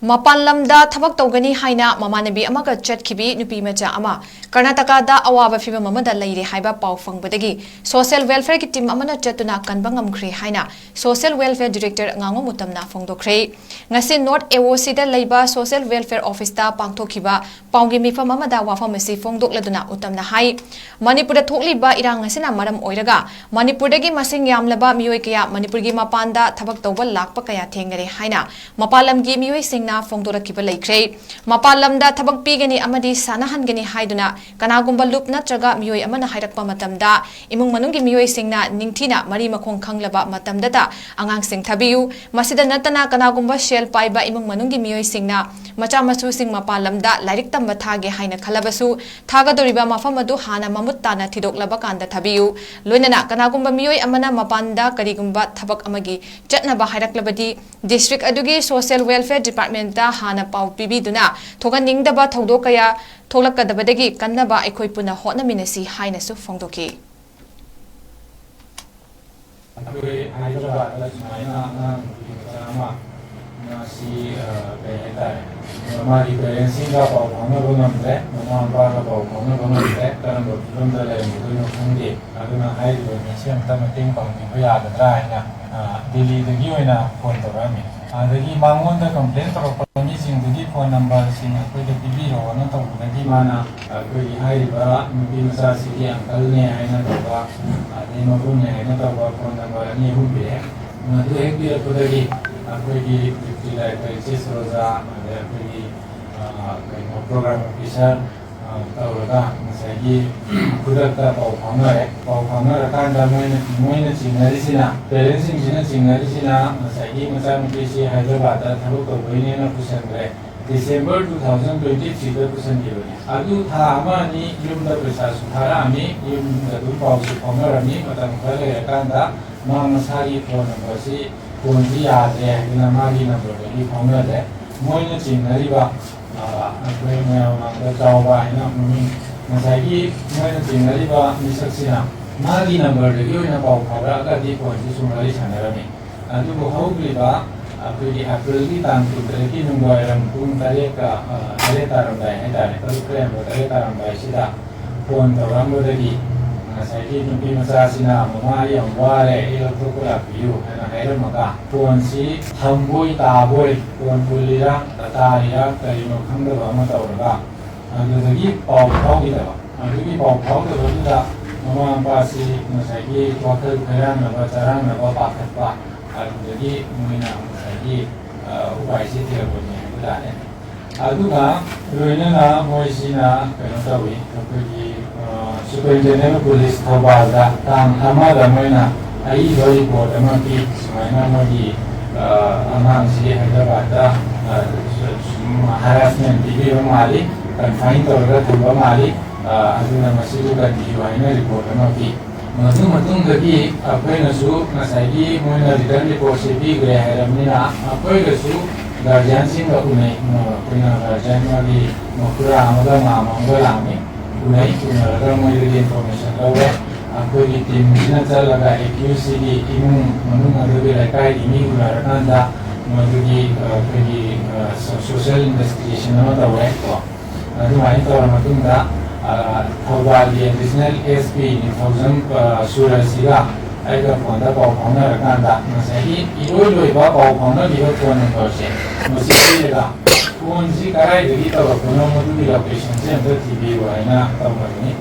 Mapan lamda thabak tawgani haina mamanabi amaga chatkibi nupi macha ama Karnataka da awaba fiba mamada laire haiba pau fangbadagi social welfare ki team amana chatuna kanba ngamkhri haina social welfare director ngango mutamna phongdokre ngasi north AOC da leiba social welfare office ta pangthokhiba paunggi mifam amada wafam asi phongdokladuna utamna hai Manipur da thokliba irang ngasina maram oiraga Manipur dagi masing yamlaba mioi kaya Manipur gi mapanda thabak tawba lakpa kaya thengnare haina mapalam gi mioi sing na phongdora kiba laikre mapalam da thabak pigani amadi sanahan gani haiduna kanagumba lup natraga mioi amana hairakpa matamda imung manunggi mioi singna ningthina mari makhong khanglaba matamda ta angang sing thabiu masida natana kanagumba shell paiba imung manunggi mioi singna macha machu sing mapalam da lairik tamba thage haina khalabasu thaga doriba mafam adu hana mamut tana thidoklaba kanda thabiu loinana kanagumba mioi amana mapanda karigumba thabak amagi chatnaba hairaklabadi district adugi social welfare department da hana pau pibiduna thoga ningdaba thongdo kaya tholakadabadagi kannaba ekhoi puna hotna minasi haina su phongdoki हमारी parents का पाव भावना बनते mama अब्बा का पाव भावना बनते कारण बच्चों का ले मुझे नौकरी अगुना हाई लोग निश्चय मतलब मीटिंग पाऊंगी कोई आदत रहा है ना दिल्ली दगी हुई ना फोन तो रहा है दगी मांगों दा कंप्लेंट तो पनी सिंह दगी फोन नंबर सिंह कोई तो बीबी रो ना तो दगी माना कोई हाई बा मुझे मसा सिटी अंकल ने है ना तो बा ने मगुन ने है ना तो बा फोन नंबर ने हुई है तो एक भी तो दगी कोई की जिला कोई चीज रोजा कोई program officer tawraga ngasagi kudakta paw phangna kan da moina chingarisina parents sina chingarisina ngasagi macha mutisi Hyderabad da thabu tawini na pusangre December 2023 da pusangiro adu tha amani yumda presa suthara ami yumda du paw su phangna mi matam khale kan da ma masari phone number si phone ji ade na mari number ni phangna de moina chingariba अखोई मैं चावबा है ना mummy Masai मैं चिंगरीबा मिसक्सिना मागी number दगी ओइना पाव फाबरा अगादि फोनसि सुमरारि सानरानि अदुबो हौग्लिबा अखोई अप्रैल की तांग तुद्रेकी नुंगवायरम पुंग तारेका तारमदाय है तारे तरुक्रेम तारे तारमदाय सिदा फोन तवरामबदगी मसाई नुपी मसासिना ममा यम वारे इलक्ट्रोकुला पियु हैना हैरमका फोन सि हमबोय ताबोय फोन पुलिरा तारिया करिनो खंगदबा अमा तवरगा अदुदगी पाव फावगिदबा अदुगी पाव फावदबदुदा ममा पासि मसाई वाखल खैरानबा चारानबा पाखतबा अदुदगी मोइना मसाई उपायसि तिरबोनि बुदाने अदुगा रोइनना मोइसिना कनो Tawi अखोगी Superintendent of Police Thawbalda tang amada moina ai lori board amaki sumaina magi amang si Hyderabad da harassment bibi mali confine tawra thamba mali aduna masidu ga diwaina report amaki matung dagi apaina su nasagi moina return report se bi gre haramnina apaina su guardian sing ga unai moina guardian magi mokura amada mamanga lami unai unaraga moidagi information lawe akhoi team sina chalaga AQC gi imung manung adugi laikai imi unarakanda moidagi akhoi social investigation ama tawe to adu mai to matungda Thawbal gi additional SP ni thousand surasiga aiga phonda paw phona rakanda masai iroi ba paw phona gi phone number se masai phone si karai dagi tawa phone mo du location se anda TV wa ina tamani